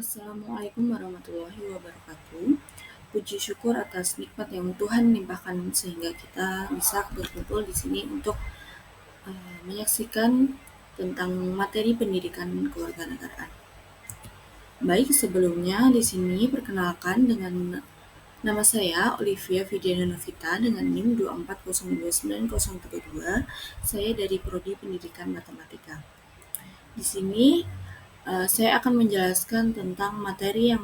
Assalamualaikum warahmatullahi wabarakatuh. Puji syukur atas nikmat yang Tuhan limpahkan sehingga kita bisa berkumpul di sini untuk menyaksikan tentang materi pendidikan kewarganegaraan. Baik, sebelumnya di sini perkenalkan dengan nama saya Olivia Vidiana Novita dengan NIM 240290032. Saya dari Prodi Pendidikan Matematika. Di sini saya akan menjelaskan tentang materi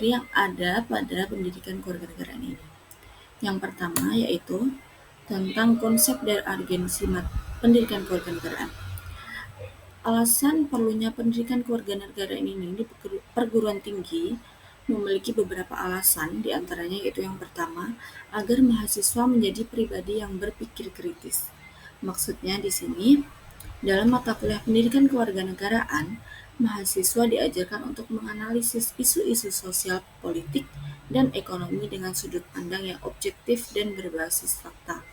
yang ada pada pendidikan kewarganegaraan ini. Yang pertama yaitu tentang konsep dan urgensi pendidikan kewarganegaraan. Alasan perlunya pendidikan kewarganegaraan ini di perguruan tinggi memiliki beberapa alasan, diantaranya yaitu yang pertama, agar mahasiswa menjadi pribadi yang berpikir kritis. Maksudnya di sini, dalam mata kuliah pendidikan kewarganegaraan, mahasiswa diajarkan untuk menganalisis isu-isu sosial, politik, dan ekonomi dengan sudut pandang yang objektif dan berbasis fakta.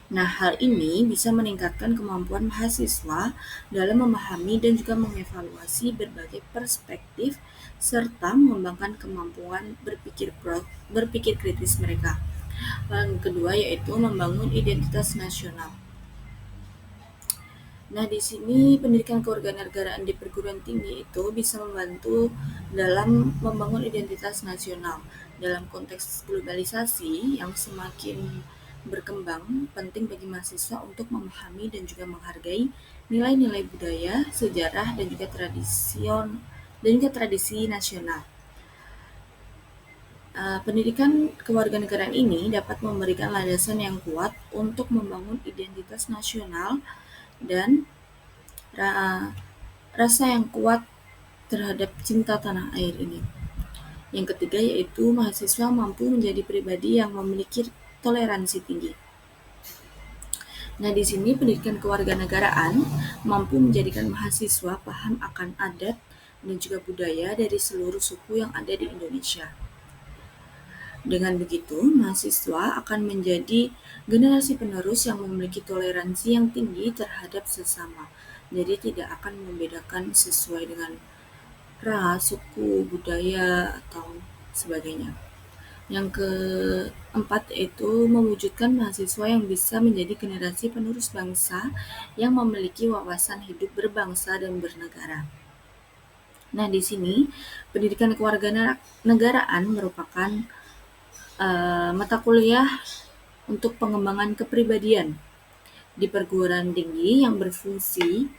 Nah, hal ini bisa meningkatkan kemampuan mahasiswa dalam memahami dan juga mengevaluasi berbagai perspektif serta mengembangkan kemampuan berpikir kritis mereka. Yang kedua yaitu membangun identitas nasional. Nah, di sini pendidikan kewarganegaraan di perguruan tinggi itu bisa membantu dalam membangun identitas nasional. Dalam konteks globalisasi yang semakin berkembang, penting bagi mahasiswa untuk memahami dan juga menghargai nilai-nilai budaya, sejarah, dan juga tradisi nasional. Pendidikan kewarganegaraan ini dapat memberikan landasan yang kuat untuk membangun identitas nasional dan rasa yang kuat terhadap cinta tanah air ini. Yang ketiga yaitu mahasiswa mampu menjadi pribadi yang memiliki toleransi tinggi. Nah, di sini pendidikan kewarganegaraan mampu menjadikan mahasiswa paham akan adat dan juga budaya dari seluruh suku yang ada di Indonesia. Dengan begitu, mahasiswa akan menjadi generasi penerus yang memiliki toleransi yang tinggi terhadap sesama. Jadi tidak akan membedakan sesuai dengan ras, suku, budaya, atau sebagainya. Yang keempat yaitu mewujudkan mahasiswa yang bisa menjadi generasi penerus bangsa yang memiliki wawasan hidup berbangsa dan bernegara. Nah, di sini pendidikan kewarganegaraan merupakan mata kuliah untuk pengembangan kepribadian di perguruan tinggi yang berfungsi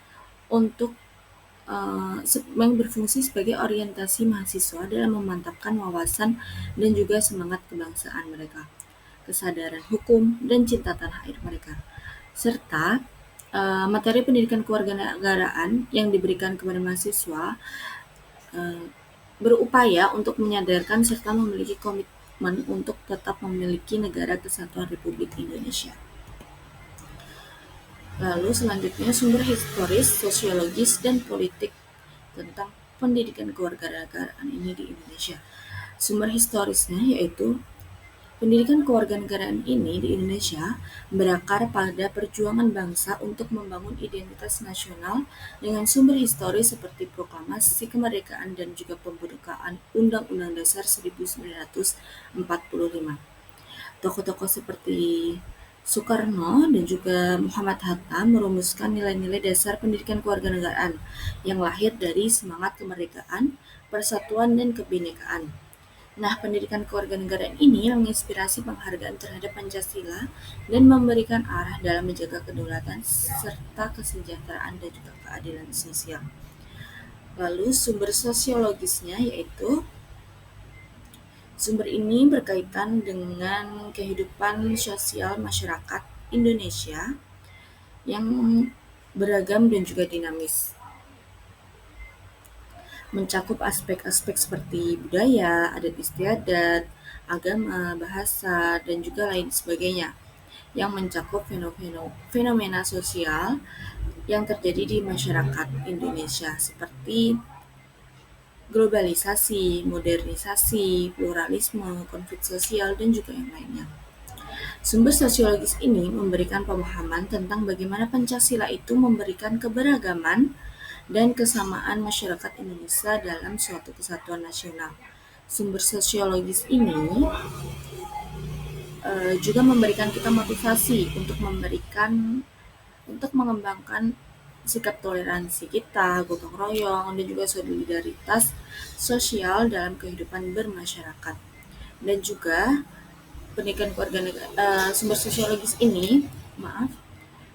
sebagai orientasi mahasiswa dalam memantapkan wawasan dan juga semangat kebangsaan mereka, kesadaran hukum, dan cinta tanah air mereka. Serta materi pendidikan kewarganegaraan yang diberikan kepada mahasiswa berupaya untuk menyadarkan serta memiliki komitmen untuk tetap memiliki negara kesatuan Republik Indonesia. Lalu selanjutnya sumber historis, sosiologis, dan politik tentang pendidikan kewarganegaraan ini di Indonesia. Sumber historisnya yaitu pendidikan kewarganegaraan ini di Indonesia berakar pada perjuangan bangsa untuk membangun identitas nasional dengan sumber historis seperti proklamasi kemerdekaan dan juga pembukaan Undang-Undang Dasar 1945. Tokoh-tokoh seperti Soekarno dan juga Muhammad Hatta merumuskan nilai-nilai dasar pendidikan kewarganegaraan yang lahir dari semangat kemerdekaan, persatuan, dan kebinekaan. Nah, pendidikan kewarganegaraan ini menginspirasi penghargaan terhadap Pancasila dan memberikan arah dalam menjaga kedaulatan serta kesejahteraan dan juga keadilan sosial. Lalu sumber sosiologisnya yaitu sumber ini berkaitan dengan kehidupan sosial masyarakat Indonesia yang beragam dan juga dinamis. Mencakup aspek-aspek seperti budaya, adat istiadat, agama, bahasa, dan juga lain sebagainya yang mencakup fenomena sosial yang terjadi di masyarakat Indonesia seperti globalisasi, modernisasi, pluralisme, konflik sosial, dan juga yang lainnya. Sumber sosiologis ini memberikan pemahaman tentang bagaimana Pancasila itu memberikan keberagaman dan kesamaan masyarakat Indonesia dalam suatu kesatuan nasional. Sumber sosiologis ini juga memberikan kita motivasi untuk mengembangkan sikap toleransi kita, gotong royong, dan juga solidaritas sosial dalam kehidupan bermasyarakat. Dan juga pendidikan sumber sosiologis ini, maaf,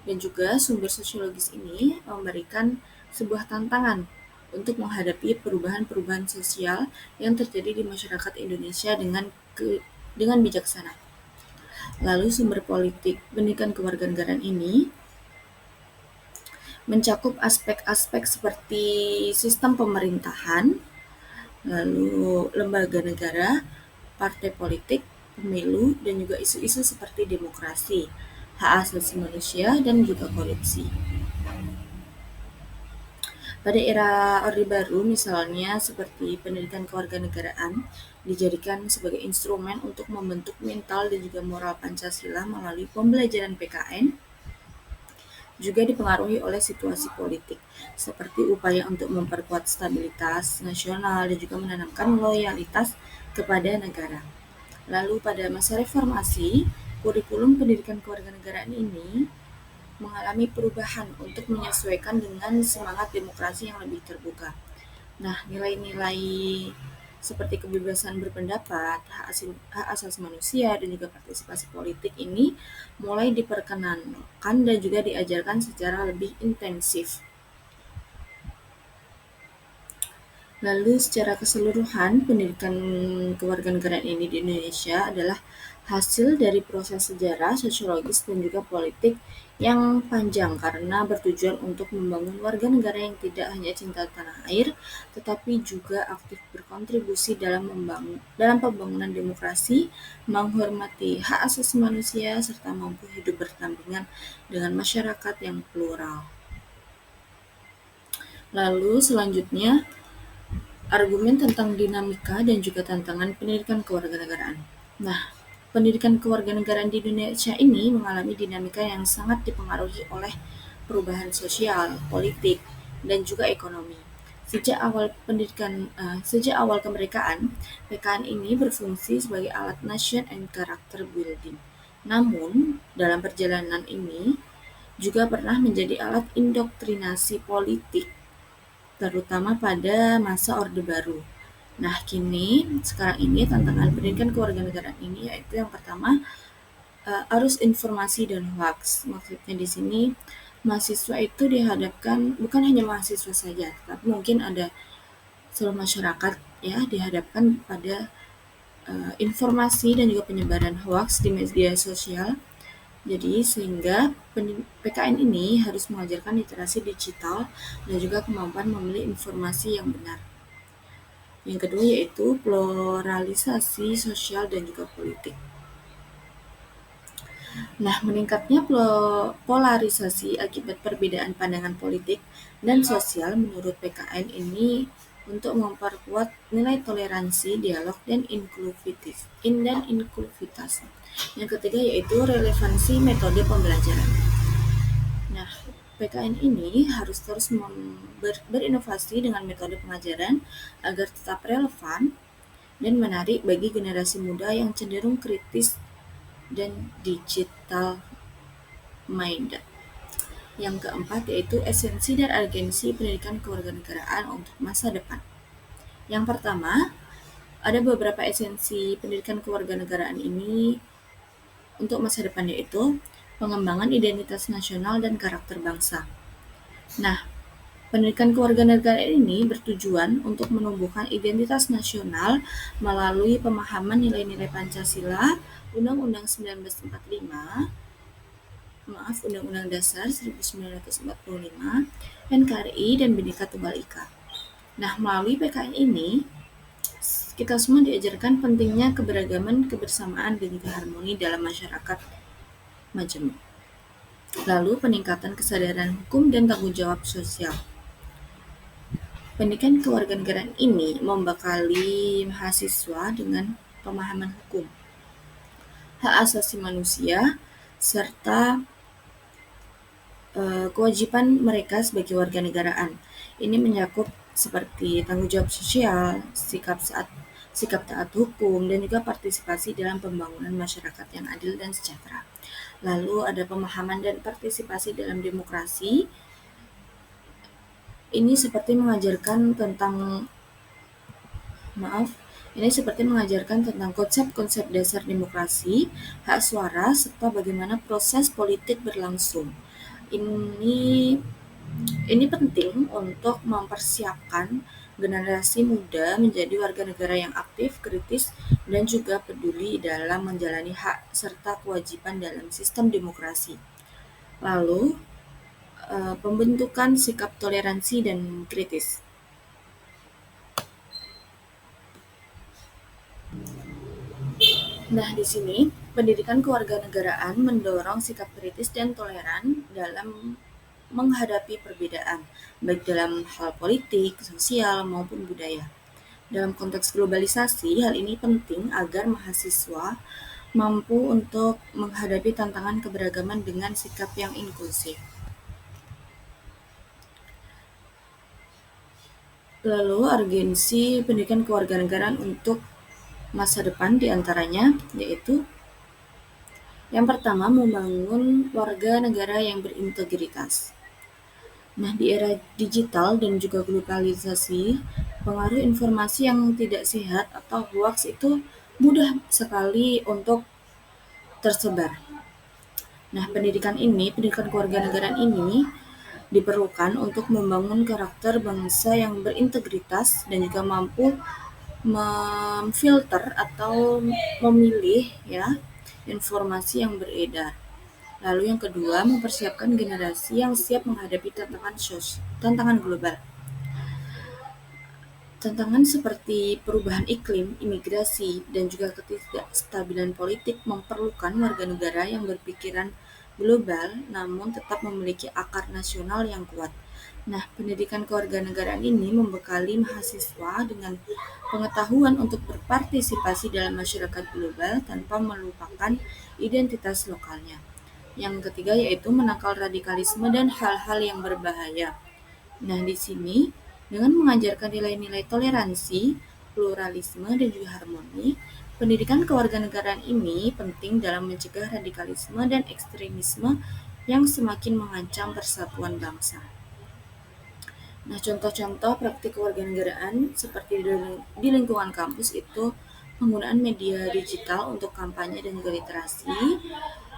dan juga sumber sosiologis ini memberikan sebuah tantangan untuk menghadapi perubahan-perubahan sosial yang terjadi di masyarakat Indonesia dengan bijaksana. Lalu sumber politik pendidikan kewarganegaraan ini mencakup aspek-aspek seperti sistem pemerintahan, lalu lembaga negara, partai politik, pemilu, dan juga isu-isu seperti demokrasi, hak asasi manusia, dan juga korupsi. Pada era Orde Baru misalnya seperti pendidikan kewarganegaraan dijadikan sebagai instrumen untuk membentuk mental dan juga moral Pancasila melalui pembelajaran PKN, juga dipengaruhi oleh situasi politik, seperti upaya untuk memperkuat stabilitas nasional dan juga menanamkan loyalitas kepada negara. Lalu pada masa reformasi, kurikulum pendidikan kewarganegaraan ini mengalami perubahan untuk menyesuaikan dengan semangat demokrasi yang lebih terbuka. Nah, nilai-nilai seperti kebebasan berpendapat, hak asasi manusia, dan juga partisipasi politik ini mulai diperkenankan dan juga diajarkan secara lebih intensif. Lalu secara keseluruhan, pendidikan kewarganegaraan ini di Indonesia adalah hasil dari proses sejarah, sosiologis, dan juga politik yang panjang karena bertujuan untuk membangun warga negara yang tidak hanya cinta tanah air, tetapi juga aktif berkontribusi dalam pembangunan demokrasi, menghormati hak asasi manusia, serta mampu hidup berdampingan dengan masyarakat yang plural. Lalu selanjutnya, argumen tentang dinamika dan juga tantangan pendidikan kewarganegaraan. Nah, pendidikan kewarganegaraan di Indonesia ini mengalami dinamika yang sangat dipengaruhi oleh perubahan sosial, politik, dan juga ekonomi. Sejak awal kemerdekaan, PKN ini berfungsi sebagai alat nation and character building. Namun, dalam perjalanan ini juga pernah menjadi alat indoktrinasi politik, terutama pada masa Orde Baru. Nah, sekarang ini tantangan pendidikan kewarganegaraan ini yaitu yang pertama, arus informasi dan hoax. Maksudnya di sini mahasiswa itu dihadapkan, bukan hanya mahasiswa saja, tapi mungkin ada seluruh masyarakat ya dihadapkan pada informasi dan juga penyebaran hoax di media sosial. Jadi sehingga PKN ini harus mengajarkan literasi digital dan juga kemampuan memilih informasi yang benar. Yang kedua yaitu pluralisasi sosial dan juga politik. Nah, meningkatnya polarisasi akibat perbedaan pandangan politik dan sosial menurut PKN ini untuk memperkuat nilai toleransi, dialog, dan inklusivitas. Yang ketiga yaitu relevansi metode pembelajaran. Nah, PKN ini harus terus berinovasi dengan metode pengajaran agar tetap relevan dan menarik bagi generasi muda yang cenderung kritis dan digital minded. Yang keempat yaitu esensi dan agensi pendidikan kewarganegaraan untuk masa depan. Yang pertama, ada beberapa esensi pendidikan kewarganegaraan ini untuk masa depan yaitu pengembangan identitas nasional dan karakter bangsa. Nah, pendidikan kewarganegaraan ini bertujuan untuk menumbuhkan identitas nasional melalui pemahaman nilai-nilai Pancasila, Undang-Undang Undang-Undang Dasar 1945, NKRI, dan Bhinneka Tunggal Ika. Nah, melalui PKN ini, kita semua diajarkan pentingnya keberagaman, kebersamaan, dan juga harmoni dalam masyarakat majemuk. Lalu peningkatan kesadaran hukum dan tanggung jawab sosial. Pendidikan kewarganegaraan ini membekali mahasiswa dengan pemahaman hukum, hak asasi manusia, serta kewajiban mereka sebagai warga negaraan. Ini mencakup seperti tanggung jawab sosial, sikap taat hukum, dan juga partisipasi dalam pembangunan masyarakat yang adil dan sejahtera. Lalu ada pemahaman dan partisipasi dalam demokrasi. Ini seperti mengajarkan tentang maaf, ini seperti mengajarkan tentang konsep-konsep dasar demokrasi, hak suara, serta bagaimana proses politik berlangsung. Ini ini penting untuk mempersiapkan generasi muda menjadi warga negara yang aktif, kritis, dan juga peduli dalam menjalani hak serta kewajiban dalam sistem demokrasi. Lalu, pembentukan sikap toleransi dan kritis. Nah, di sini pendidikan kewarganegaraan mendorong sikap kritis dan toleran dalam menghadapi perbedaan, baik dalam hal politik, sosial, maupun budaya. Dalam konteks globalisasi, hal ini penting agar mahasiswa mampu untuk menghadapi tantangan keberagaman dengan sikap yang inklusif. Lalu, urgensi pendidikan kewarganegaraan untuk masa depan diantaranya yaitu yang pertama, membangun warga negara yang berintegritas. Nah, di era digital dan juga globalisasi, pengaruh informasi yang tidak sehat atau hoax itu mudah sekali untuk tersebar. Nah, pendidikan kewarganegaraan ini diperlukan untuk membangun karakter bangsa yang berintegritas dan juga mampu memfilter atau memilih ya informasi yang beredar. Lalu yang kedua, mempersiapkan generasi yang siap menghadapi tantangan global. Tantangan seperti perubahan iklim, imigrasi, dan juga ketidakstabilan politik memerlukan warga negara yang berpikiran global namun tetap memiliki akar nasional yang kuat. Nah, pendidikan kewarganegaraan ini membekali mahasiswa dengan pengetahuan untuk berpartisipasi dalam masyarakat global tanpa melupakan identitas lokalnya. Yang ketiga yaitu menangkal radikalisme dan hal-hal yang berbahaya. Nah, di sini dengan mengajarkan nilai-nilai toleransi, pluralisme, dan juga harmoni, pendidikan kewarganegaraan ini penting dalam mencegah radikalisme dan ekstremisme yang semakin mengancam persatuan bangsa. Nah, contoh-contoh praktik kewarganegaraan seperti di lingkungan kampus itu penggunaan media digital untuk kampanye dan juga literasi,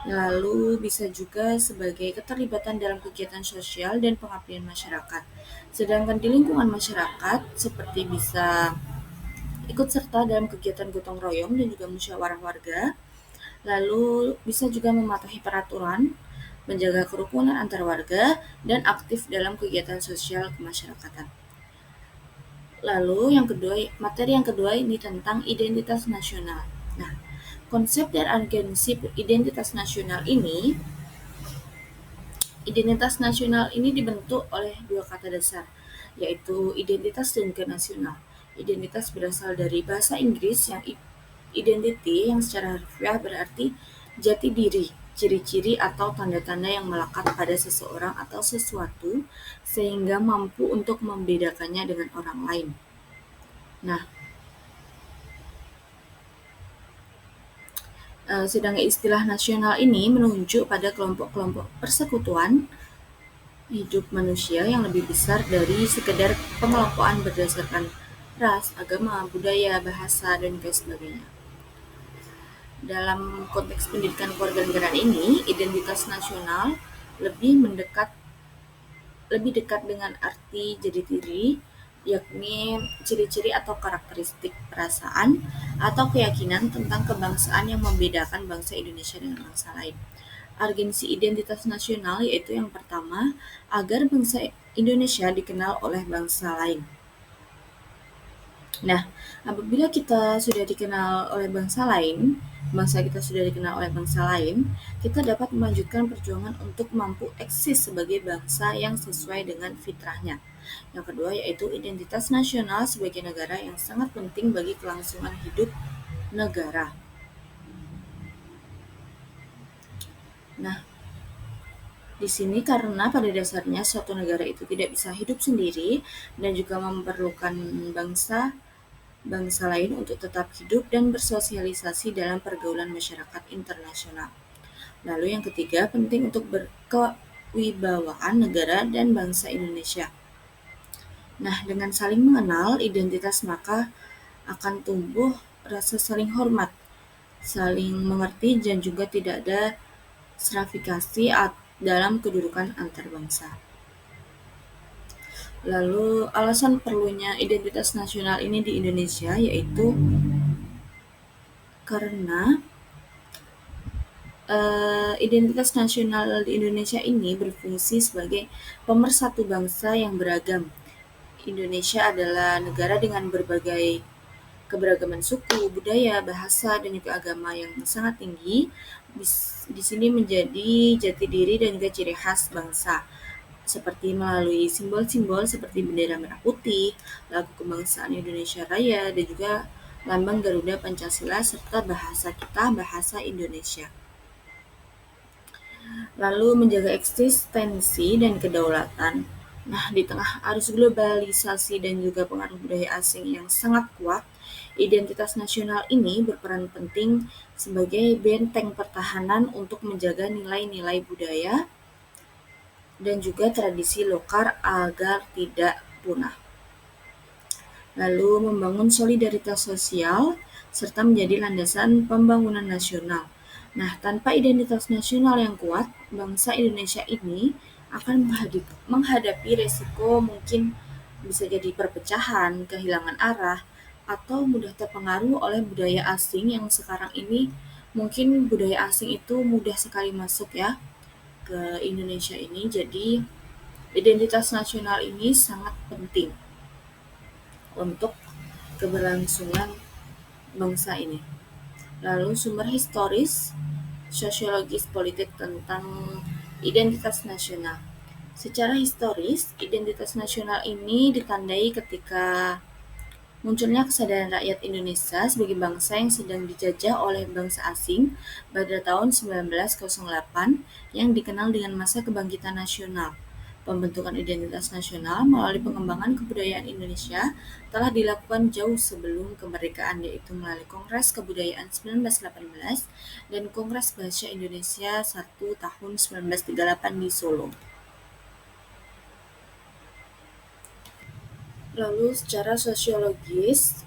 lalu bisa juga sebagai keterlibatan dalam kegiatan sosial dan pengabdian masyarakat. Sedangkan di lingkungan masyarakat seperti bisa ikut serta dalam kegiatan gotong royong dan juga musyawarah warga, lalu bisa juga mematuhi peraturan, menjaga kerukunan antar warga, dan aktif dalam kegiatan sosial kemasyarakatan. Lalu materi yang kedua ini tentang identitas nasional. Nah, konsep dan agensi identitas nasional ini dibentuk oleh dua kata dasar, yaitu identitas dan juga nasional. Identitas berasal dari bahasa Inggris yang identity yang secara harfiah berarti jati diri, ciri-ciri atau tanda-tanda yang melekat pada seseorang atau sesuatu sehingga mampu untuk membedakannya dengan orang lain. Nah, sedangkan istilah nasional ini menunjuk pada kelompok-kelompok persekutuan hidup manusia yang lebih besar dari sekedar pengelompokan berdasarkan ras, agama, budaya, bahasa, dan sebagainya. Dalam konteks pendidikan kewarganegaraan ini, identitas nasional lebih dekat dengan arti jati diri, yakni ciri-ciri atau karakteristik perasaan atau keyakinan tentang kebangsaan yang membedakan bangsa Indonesia dengan bangsa lain. Urgensi identitas nasional yaitu yang pertama, agar bangsa Indonesia dikenal oleh bangsa lain. Nah, apabila kita sudah dikenal oleh bangsa kita sudah dikenal oleh bangsa lain, kita dapat melanjutkan perjuangan untuk mampu eksis sebagai bangsa yang sesuai dengan fitrahnya. Yang kedua yaitu identitas nasional sebagai negara yang sangat penting bagi kelangsungan hidup negara. Nah, Di sini karena pada dasarnya suatu negara itu tidak bisa hidup sendiri dan juga memerlukan bangsa bangsa lain untuk tetap hidup dan bersosialisasi dalam pergaulan masyarakat internasional. Lalu yang ketiga, penting untuk berkewibawaan negara dan bangsa Indonesia. Nah, dengan saling mengenal identitas maka akan tumbuh rasa saling hormat, saling mengerti dan juga tidak ada stratifikasi dalam kedudukan antar bangsa. Lalu alasan perlunya identitas nasional ini di Indonesia yaitu karena identitas nasional di Indonesia ini berfungsi sebagai pemersatu bangsa yang beragam. Indonesia adalah negara dengan berbagai keberagaman suku, budaya, bahasa, dan juga agama yang sangat tinggi. Di sini menjadi jati diri dan juga ciri khas bangsa, seperti melalui simbol-simbol seperti bendera merah putih, lagu kebangsaan Indonesia Raya, dan juga lambang Garuda Pancasila, serta bahasa kita, bahasa Indonesia. Lalu menjaga eksistensi dan kedaulatan. Nah, di tengah arus globalisasi dan juga pengaruh budaya asing yang sangat kuat, identitas nasional ini berperan penting sebagai benteng pertahanan untuk menjaga nilai-nilai budaya dan juga tradisi lokal agar tidak punah. Lalu membangun solidaritas sosial serta menjadi landasan pembangunan nasional. Nah, tanpa identitas nasional yang kuat, bangsa Indonesia ini akan menghadapi resiko mungkin bisa jadi perpecahan, kehilangan arah, atau mudah terpengaruh oleh budaya asing yang sekarang ini mungkin budaya asing itu mudah sekali masuk ya ke Indonesia ini. Jadi identitas nasional ini sangat penting untuk keberlangsungan bangsa ini. Lalu sumber historis, sosiologis politik tentang identitas nasional. Secara historis, identitas nasional ini ditandai ketika munculnya kesadaran rakyat Indonesia sebagai bangsa yang sedang dijajah oleh bangsa asing pada tahun 1908 yang dikenal dengan masa kebangkitan nasional. Pembentukan identitas nasional melalui pengembangan kebudayaan Indonesia telah dilakukan jauh sebelum kemerdekaan, yaitu melalui Kongres Kebudayaan 1918 dan Kongres Bahasa Indonesia 1 tahun 1938 di Solo. Lalu secara sosiologis,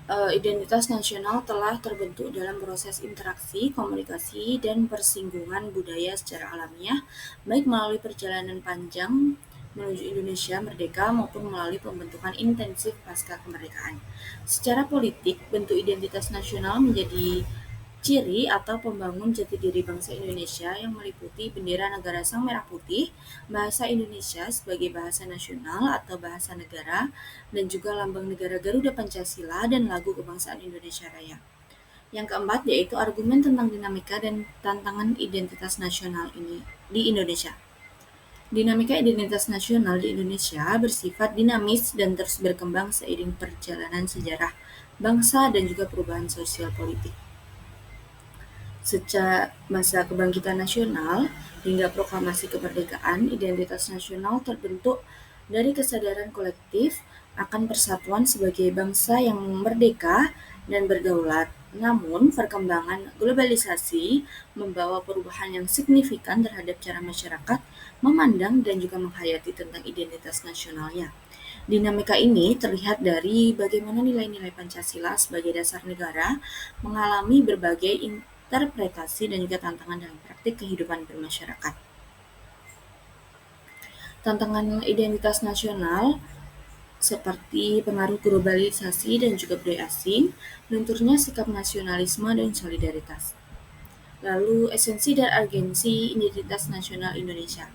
identitas nasional telah terbentuk dalam proses interaksi, komunikasi, dan persinggungan budaya secara alamiah, baik melalui perjalanan panjang menuju Indonesia merdeka maupun melalui pembentukan intensif pasca kemerdekaan. Secara politik, bentuk identitas nasional menjadi ciri atau pembangun jati diri bangsa Indonesia yang meliputi bendera negara Sang Merah Putih, bahasa Indonesia sebagai bahasa nasional atau bahasa negara, dan juga lambang negara Garuda Pancasila dan lagu kebangsaan Indonesia Raya. Yang keempat yaitu argumen tentang dinamika dan tantangan identitas nasional ini di Indonesia. Dinamika identitas nasional di Indonesia bersifat dinamis dan terus berkembang seiring perjalanan sejarah bangsa dan juga perubahan sosial politik. Sejak masa kebangkitan nasional hingga proklamasi kemerdekaan, identitas nasional terbentuk dari kesadaran kolektif akan persatuan sebagai bangsa yang merdeka dan berdaulat. Namun, perkembangan globalisasi membawa perubahan yang signifikan terhadap cara masyarakat memandang dan juga menghayati tentang identitas nasionalnya. Dinamika ini terlihat dari bagaimana nilai-nilai Pancasila sebagai dasar negara mengalami berbagai interpretasi dan juga tantangan dalam praktik kehidupan bermasyarakat. Tantangan identitas nasional seperti pengaruh globalisasi dan juga budaya asing, lunturnya sikap nasionalisme dan solidaritas. Lalu esensi dan urgensi identitas nasional Indonesia.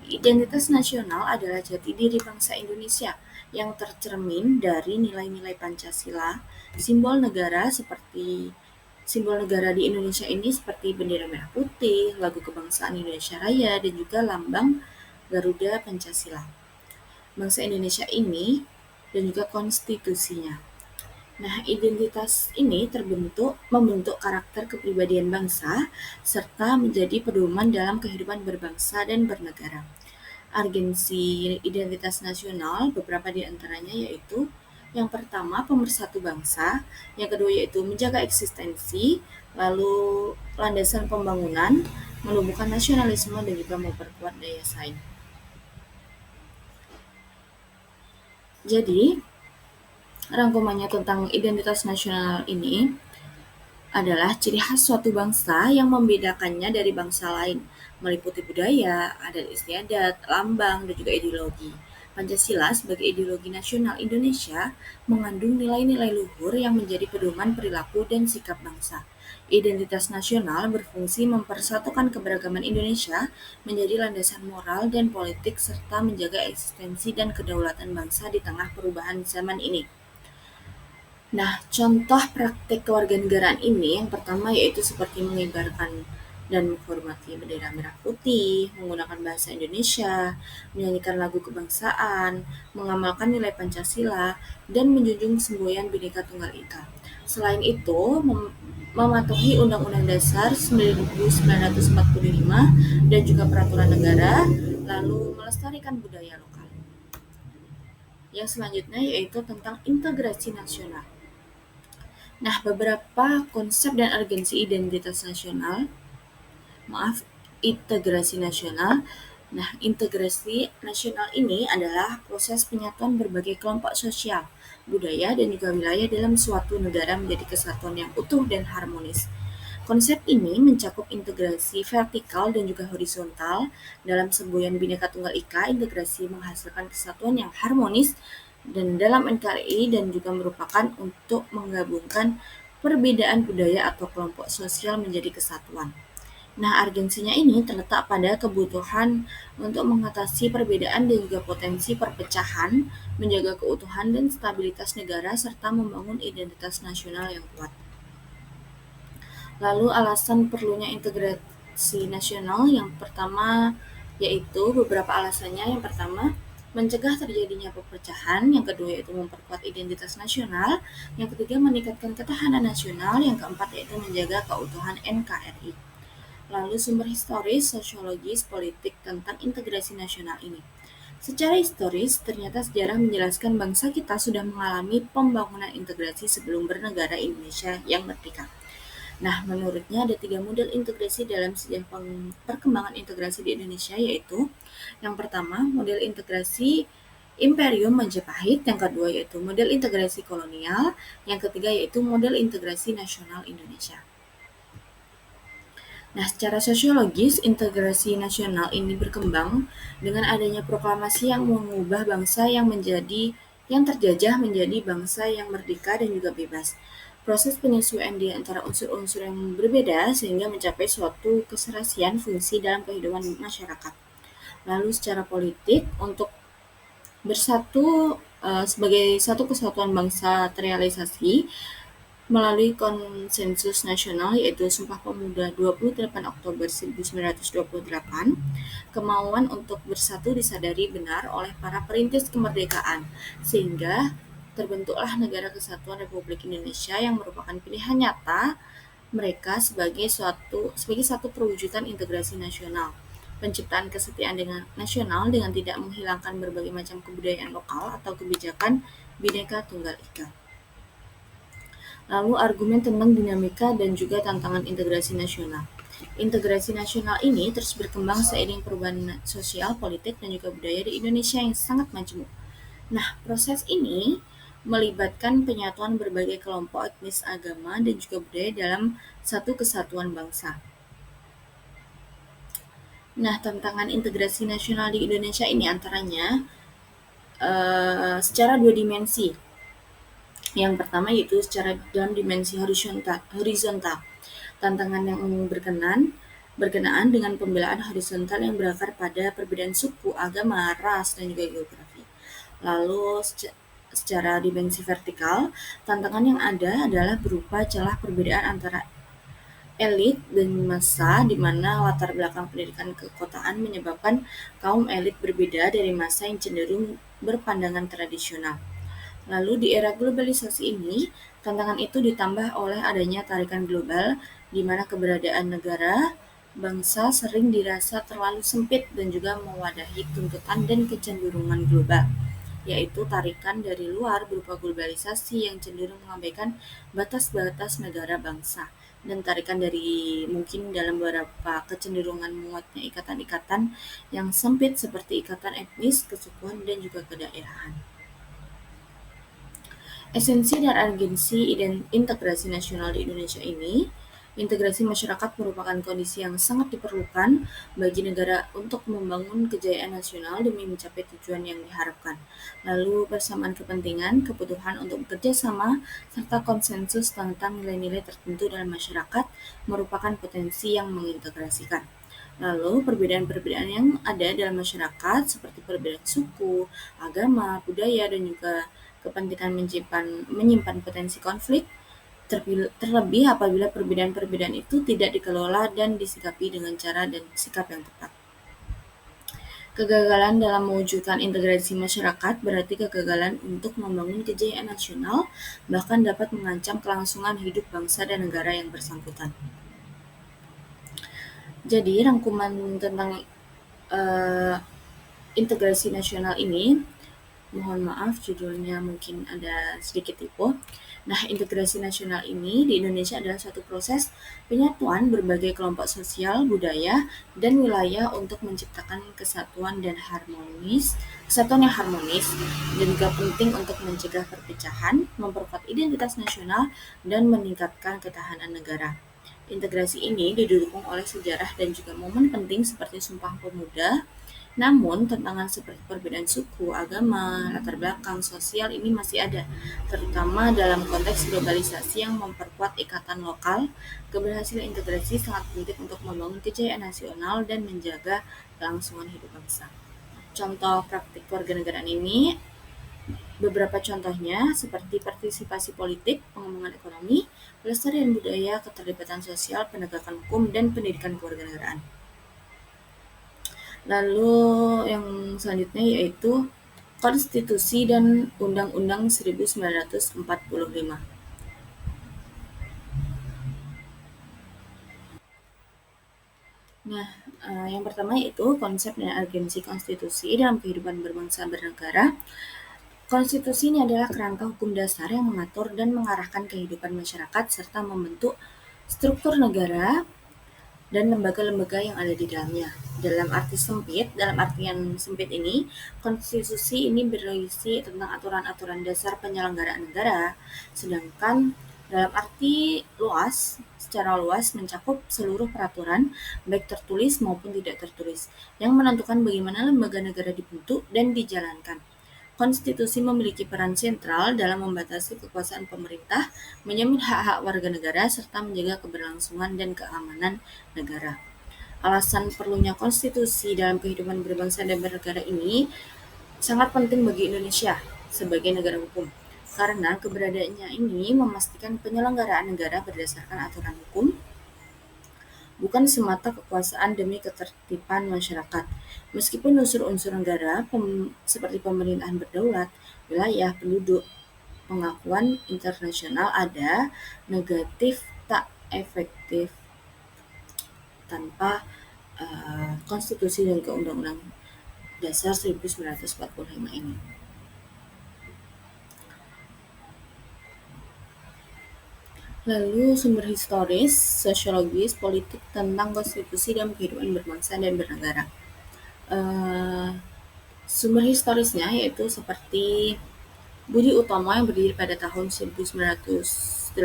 Identitas nasional adalah jati diri bangsa Indonesia yang tercermin dari nilai-nilai Pancasila, simbol negara di Indonesia ini seperti bendera merah putih, lagu kebangsaan Indonesia Raya, dan juga lambang Garuda Pancasila. Bangsa Indonesia ini dan juga konstitusinya. Nah, identitas ini membentuk karakter kepribadian bangsa serta menjadi pedoman dalam kehidupan berbangsa dan bernegara. Agensi identitas nasional beberapa di antaranya yaitu yang pertama pemersatu bangsa, yang kedua yaitu menjaga eksistensi, lalu landasan pembangunan, menumbuhkan nasionalisme dan juga memperkuat daya saing. Jadi, rangkumannya tentang identitas nasional ini adalah ciri khas suatu bangsa yang membedakannya dari bangsa lain, meliputi budaya, adat istiadat, lambang, dan juga ideologi. Pancasila sebagai ideologi nasional Indonesia mengandung nilai-nilai luhur yang menjadi pedoman perilaku dan sikap bangsa. Identitas nasional berfungsi mempersatukan keberagaman Indonesia menjadi landasan moral dan politik serta menjaga eksistensi dan kedaulatan bangsa di tengah perubahan zaman ini. Nah, contoh praktik kewarganegaraan ini yang pertama yaitu seperti mengibarkan dan menghormati bendera merah putih, menggunakan bahasa Indonesia, menyanyikan lagu kebangsaan, mengamalkan nilai Pancasila, dan menjunjung semboyan Bhinneka Tunggal Ika. Selain itu, mematuhi Undang-Undang Dasar 1945 dan juga peraturan negara, lalu melestarikan budaya lokal. Yang selanjutnya yaitu tentang integrasi nasional. Nah, beberapa konsep dan urgensi identitas nasional, integrasi nasional. Nah, integrasi nasional ini adalah proses penyatuan berbagai kelompok sosial, budaya, dan juga wilayah dalam suatu negara menjadi kesatuan yang utuh dan harmonis. Konsep ini mencakup integrasi vertikal dan juga horizontal. Dalam semboyan Bhinneka Tunggal Ika, integrasi menghasilkan kesatuan yang harmonis dan dalam NKRI dan juga merupakan untuk menggabungkan perbedaan budaya atau kelompok sosial menjadi kesatuan. Nah, urgensinya ini terletak pada kebutuhan untuk mengatasi perbedaan dan juga potensi perpecahan, menjaga keutuhan dan stabilitas negara, serta membangun identitas nasional yang kuat. Lalu alasan perlunya integrasi nasional yang pertama yaitu beberapa alasannya. Yang pertama, mencegah terjadinya perpecahan, yang kedua yaitu memperkuat identitas nasional, yang ketiga meningkatkan ketahanan nasional, yang keempat yaitu menjaga keutuhan NKRI. Lalu sumber historis, sosiologis, politik tentang integrasi nasional ini. Secara historis, ternyata sejarah menjelaskan bangsa kita sudah mengalami pembangunan integrasi sebelum bernegara Indonesia yang merdeka. Nah, menurutnya ada 3 model integrasi dalam sejarah perkembangan integrasi di Indonesia, yaitu yang pertama model integrasi Imperium Majapahit, yang kedua yaitu model integrasi kolonial, yang ketiga yaitu model integrasi nasional Indonesia. Nah, secara sosiologis, integrasi nasional ini berkembang dengan adanya proklamasi yang mengubah bangsa yang terjajah menjadi bangsa yang merdeka dan juga bebas. Proses penyesuaian di antara unsur-unsur yang berbeda sehingga mencapai suatu keserasian fungsi dalam kehidupan masyarakat. Lalu secara politik, untuk bersatu sebagai satu kesatuan bangsa terrealisasi melalui konsensus nasional yaitu Sumpah Pemuda 28 Oktober 1928, kemauan untuk bersatu disadari benar oleh para perintis kemerdekaan, sehingga terbentuklah Negara Kesatuan Republik Indonesia yang merupakan pilihan nyata mereka sebagai satu perwujudan integrasi nasional. Penciptaan kesetiaan dengan nasional dengan tidak menghilangkan berbagai macam kebudayaan lokal atau kebijakan Bhinneka Tunggal Ika. Lalu argumen tentang dinamika dan juga tantangan integrasi nasional. Integrasi nasional ini terus berkembang seiring perubahan sosial, politik, dan juga budaya di Indonesia yang sangat majemuk. Nah, proses ini melibatkan penyatuan berbagai kelompok etnis, agama, dan juga budaya dalam satu kesatuan bangsa. Nah, tantangan integrasi nasional di Indonesia ini antaranya secara 2 dimensi. Yang pertama yaitu secara dalam dimensi horizontal. Tantangan yang berkenaan dengan pembelaan horizontal yang berakar pada perbedaan suku, agama, ras, dan juga geografi. Lalu secara dimensi vertikal, tantangan yang ada adalah berupa celah perbedaan antara elit dan massa, di mana latar belakang pendidikan kekotaan menyebabkan kaum elit berbeda dari massa yang cenderung berpandangan tradisional. Lalu di era globalisasi ini, tantangan itu ditambah oleh adanya tarikan global, di mana keberadaan negara, bangsa sering dirasa terlalu sempit dan juga mewadahi tuntutan dan kecenderungan global, yaitu tarikan dari luar berupa globalisasi yang cenderung mengabaikan batas-batas negara bangsa, dan tarikan dari mungkin dalam beberapa kecenderungan muatnya ikatan-ikatan yang sempit seperti ikatan etnis, kesukuan, dan juga kedaerahan. Esensi dan urgensi integrasi nasional di Indonesia ini, integrasi masyarakat merupakan kondisi yang sangat diperlukan bagi negara untuk membangun kejayaan nasional demi mencapai tujuan yang diharapkan. Lalu persamaan kepentingan, kebutuhan untuk bekerja sama, serta konsensus tentang nilai-nilai tertentu dalam masyarakat merupakan potensi yang mengintegrasikan. Lalu perbedaan-perbedaan yang ada dalam masyarakat seperti perbedaan suku, agama, budaya, dan juga kepentingan menyimpan potensi konflik, terlebih apabila perbedaan-perbedaan itu tidak dikelola dan disikapi dengan cara dan sikap yang tepat. Kegagalan dalam mewujudkan integrasi masyarakat berarti kegagalan untuk membangun kejayaan nasional, bahkan dapat mengancam kelangsungan hidup bangsa dan negara yang bersangkutan. Jadi rangkuman tentang uh, integrasi nasional ini, mohon maaf judulnya mungkin ada sedikit typo. Nah, integrasi nasional ini di Indonesia adalah suatu proses penyatuan berbagai kelompok sosial, budaya, dan wilayah untuk menciptakan kesatuan yang harmonis, dan juga penting untuk mencegah perpecahan, memperkuat identitas nasional, dan meningkatkan ketahanan negara. Integrasi ini didukung oleh sejarah dan juga momen penting seperti Sumpah Pemuda. Namun, tantangan seperti perbedaan suku, agama, latar belakang sosial ini masih ada, terutama dalam konteks globalisasi yang memperkuat ikatan lokal. Keberhasilan integrasi sangat penting untuk membangun kejayaan nasional dan menjaga kelangsungan hidup bangsa. Contoh praktik kewarganegaraan ini, beberapa contohnya seperti partisipasi politik, pengembangan ekonomi, pelestarian budaya, keterlibatan sosial, penegakan hukum, dan pendidikan kewarganegaraan. Lalu yang selanjutnya yaitu Konstitusi dan Undang-Undang 1945. Nah, yang pertama yaitu konsep dan urgensi konstitusi dalam kehidupan berbangsa bernegara. Konstitusi ini adalah kerangka hukum dasar yang mengatur dan mengarahkan kehidupan masyarakat serta membentuk struktur negara dan lembaga-lembaga yang ada di dalamnya. Dalam artian sempit ini, konstitusi ini berisi tentang aturan-aturan dasar penyelenggaraan negara, sedangkan dalam arti secara luas mencakup seluruh peraturan, baik tertulis maupun tidak tertulis, yang menentukan bagaimana lembaga negara dibentuk dan dijalankan. Konstitusi memiliki peran sentral dalam membatasi kekuasaan pemerintah, menjamin hak-hak warga negara, serta menjaga keberlangsungan dan keamanan negara. Alasan perlunya konstitusi dalam kehidupan berbangsa dan bernegara ini sangat penting bagi Indonesia sebagai negara hukum, karena keberadaannya ini memastikan penyelenggaraan negara berdasarkan aturan hukum, bukan semata kekuasaan demi ketertiban masyarakat. Meskipun unsur-unsur negara seperti pemerintahan berdaulat, wilayah, penduduk, pengakuan internasional ada, negatif tak efektif tanpa konstitusi dan undang-undang dasar 1945 ini. Lalu sumber historis, sosiologis, politik tentang konstitusi dalam kehidupan berbangsa dan bernegara. Sumber historisnya yaitu seperti Budi Utomo yang berdiri pada tahun 1908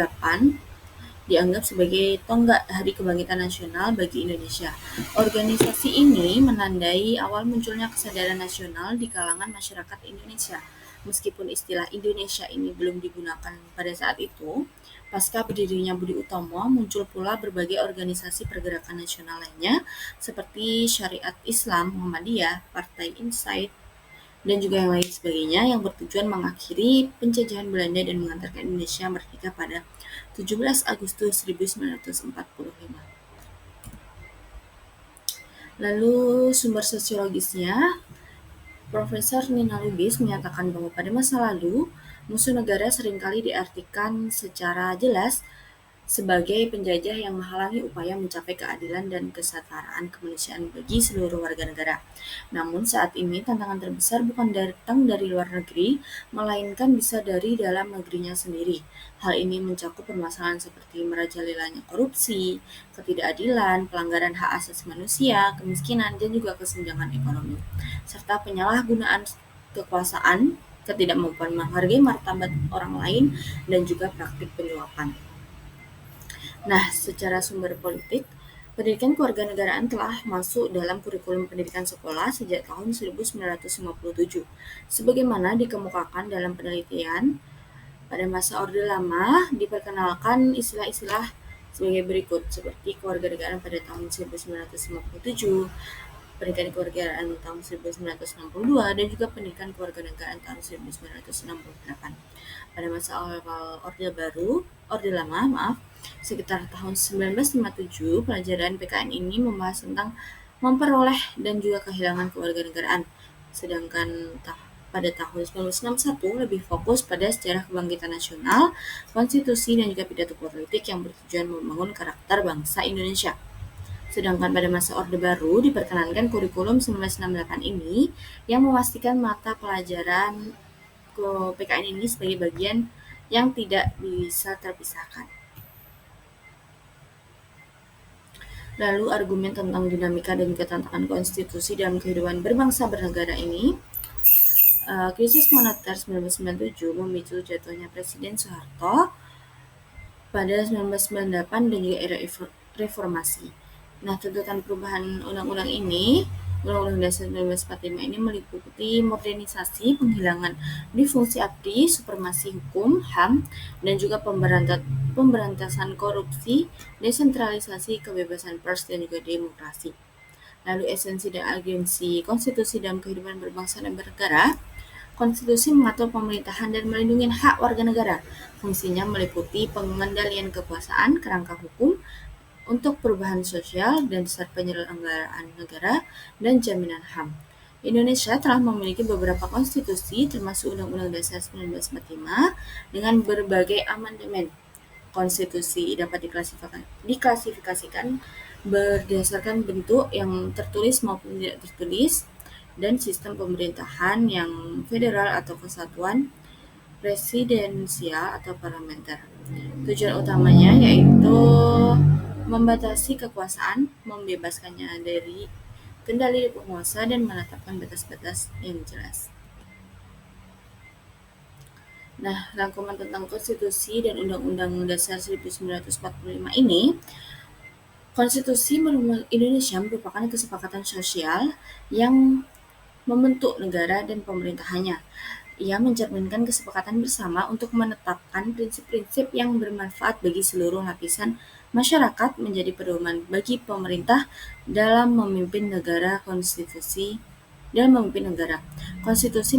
dianggap sebagai tonggak Hari Kebangkitan Nasional bagi Indonesia. Organisasi ini menandai awal munculnya kesadaran nasional di kalangan masyarakat Indonesia. Meskipun istilah Indonesia ini belum digunakan pada saat itu, pasca berdirinya Budi Utomo muncul pula berbagai organisasi pergerakan nasional lainnya seperti Syariat Islam Muhammadiyah, Partai Insight, dan juga yang lain sebagainya yang bertujuan mengakhiri penjajahan Belanda dan mengantarkan Indonesia merdeka pada 17 Agustus 1945. Lalu sumber sosiologisnya, Profesor Nina Lubis menyatakan bahwa pada masa lalu, Musuh negara seringkali diartikan secara jelas sebagai penjajah yang menghalangi upaya mencapai keadilan dan kesetaraan kemanusiaan bagi seluruh warga negara. Namun saat ini tantangan terbesar bukan datang dari luar negeri, melainkan bisa dari dalam negerinya sendiri. Hal ini mencakup permasalahan seperti merajalelanya korupsi, ketidakadilan, pelanggaran hak asasi manusia, kemiskinan, dan juga kesenjangan ekonomi, serta penyalahgunaan kekuasaan, ketidakmampuan menghargai martabat orang lain, dan juga praktik penyuapan. Nah, secara sumber politik, pendidikan kewarganegaraan telah masuk dalam kurikulum pendidikan sekolah sejak tahun 1957. Sebagaimana dikemukakan dalam penelitian, pada masa Orde Lama diperkenalkan istilah-istilah sebagai berikut, seperti kewarganegaraan pada tahun 1957, pendidikan kewarganegaraan tahun 1962, dan juga pendidikan kewarganegaraan tahun 1968. Pada masa awal Orde Lama, sekitar tahun 1957, pelajaran PKN ini membahas tentang memperoleh dan juga kehilangan kewarganegaraan. Sedangkan pada tahun 1961 lebih fokus pada sejarah kebangkitan nasional, konstitusi, dan juga pidato politik yang bertujuan membangun karakter bangsa Indonesia. Sedangkan pada masa Orde Baru diperkenankan kurikulum 1968 ini yang memastikan mata pelajaran ke PKN ini sebagai bagian yang tidak bisa terpisahkan. Lalu argumen tentang dinamika dan juga tantangan konstitusi dalam kehidupan berbangsa bernegara ini, krisis moneter 1997 memicu jatuhnya Presiden Soeharto pada 1998 dan juga era reformasi. Nah, tuntutan perubahan undang-undang ini, Undang-Undang Dasar 1945 ini meliputi modernisasi, penghilangan difungsi ABRI, supremasi hukum, HAM, dan juga pemberantasan korupsi, desentralisasi, kebebasan pers, dan juga demokrasi. Lalu esensi dan agensi konstitusi dalam kehidupan berbangsa dan bernegara. Konstitusi mengatur pemerintahan dan melindungi hak warga negara. Fungsinya meliputi pengendalian kekuasaan, kerangka hukum untuk perubahan sosial dan dasar penyelenggaraan negara dan jaminan HAM. Indonesia telah memiliki beberapa konstitusi termasuk Undang-Undang Dasar 1945 dengan berbagai amandemen. Konstitusi dapat diklasifikasikan berdasarkan bentuk yang tertulis maupun tidak tertulis, dan sistem pemerintahan yang federal atau kesatuan, presidensial atau parlementer. Tujuan utamanya yaitu membatasi kekuasaan, membebaskannya dari kendali penguasa, dan menetapkan batas-batas yang jelas. Nah, rangkuman tentang konstitusi dan Undang-Undang Dasar 1945 ini, Konstitusi Indonesia merupakan kesepakatan sosial yang membentuk negara dan pemerintahannya. Ia mencerminkan kesepakatan bersama untuk menetapkan prinsip-prinsip yang bermanfaat bagi seluruh lapisan masyarakat, menjadi pedoman bagi pemerintah dalam memimpin negara. Konstitusi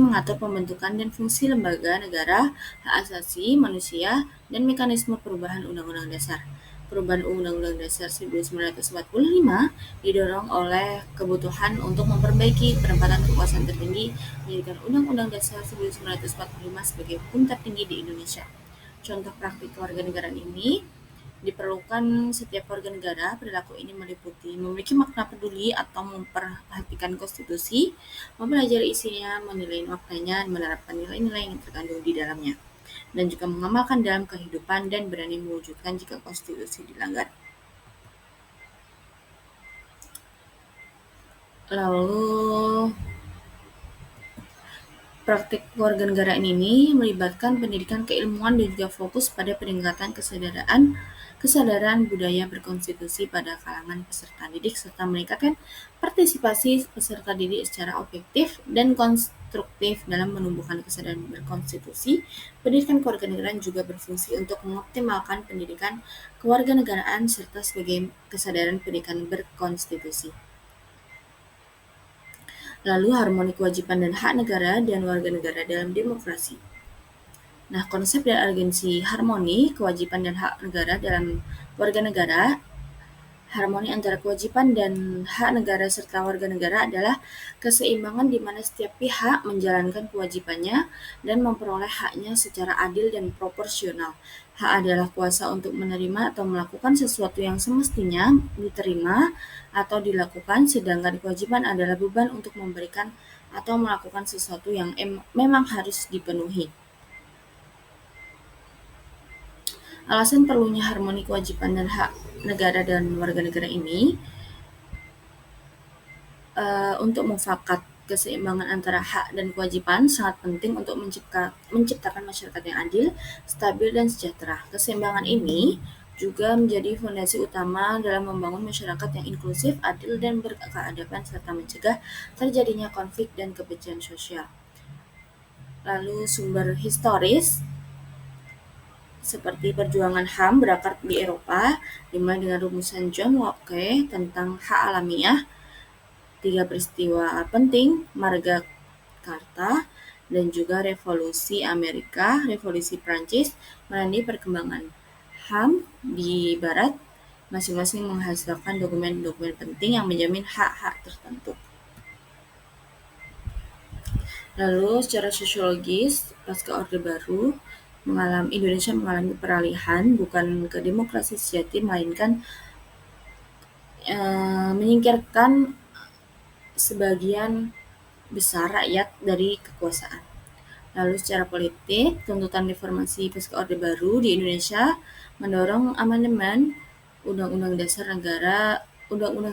mengatur pembentukan dan fungsi lembaga negara, hak asasi manusia, dan mekanisme perubahan Undang-Undang Dasar. Perubahan Undang-Undang Dasar 1945 didorong oleh kebutuhan untuk memperbaiki penempatan kekuasaan tertinggi, menjadikan Undang-Undang Dasar 1945 sebagai hukum tertinggi di Indonesia. Contoh praktik kewarganegaraan ini diperlukan setiap warga negara. Perilaku ini meliputi memiliki makna peduli atau memperhatikan konstitusi, mempelajari isinya, menilai maknanya, menerapkan nilai-nilai yang terkandung di dalamnya, dan juga mengamalkan dalam kehidupan dan berani mewujudkan jika konstitusi dilanggar. Lalu praktik kewarganegaraan ini melibatkan pendidikan keilmuan dan juga fokus pada peningkatan kesadaran budaya berkonstitusi pada kalangan peserta didik, serta meningkatkan partisipasi peserta didik secara objektif dan konstruktif dalam menumbuhkan kesadaran berkonstitusi. Pendidikan kewarganegaraan juga berfungsi untuk mengoptimalkan pendidikan kewarganegaraan serta sebagai kesadaran pendidikan berkonstitusi. Lalu harmoni kewajiban dan hak negara dan warga negara dalam demokrasi. Nah, konsep dan agensi harmoni kewajiban dan hak negara dalam warga negara. Harmoni antara kewajiban dan hak negara serta warga negara adalah keseimbangan di mana setiap pihak menjalankan kewajibannya dan memperoleh haknya secara adil dan proporsional. Hak adalah kuasa untuk menerima atau melakukan sesuatu yang semestinya diterima atau dilakukan, sedangkan kewajiban adalah beban untuk memberikan atau melakukan sesuatu yang memang harus dipenuhi. Alasan perlunya harmoni kewajiban dan hak negara dan warga negara ini untuk mufakat keseimbangan antara hak dan kewajiban sangat penting untuk menciptakan masyarakat yang adil, stabil, dan sejahtera. Keseimbangan ini juga menjadi fondasi utama dalam membangun masyarakat yang inklusif, adil, dan berkeadaban serta mencegah terjadinya konflik dan kebencian sosial. Lalu sumber historis seperti perjuangan HAM berakar di Eropa, dimulai dengan rumusan John Locke tentang hak alamiah, 3 peristiwa penting, Marga Karta, dan juga Revolusi Amerika, Revolusi Prancis, menandai perkembangan HAM di Barat, masing-masing menghasilkan dokumen-dokumen penting yang menjamin hak-hak tertentu. Lalu secara sosiologis, pasca Orde Baru, Indonesia mengalami peralihan bukan ke demokrasi sejati, melainkan menyingkirkan sebagian besar rakyat dari kekuasaan. Lalu secara politik, tuntutan reformasi pasca Orde Baru di Indonesia mendorong amandemen Undang-Undang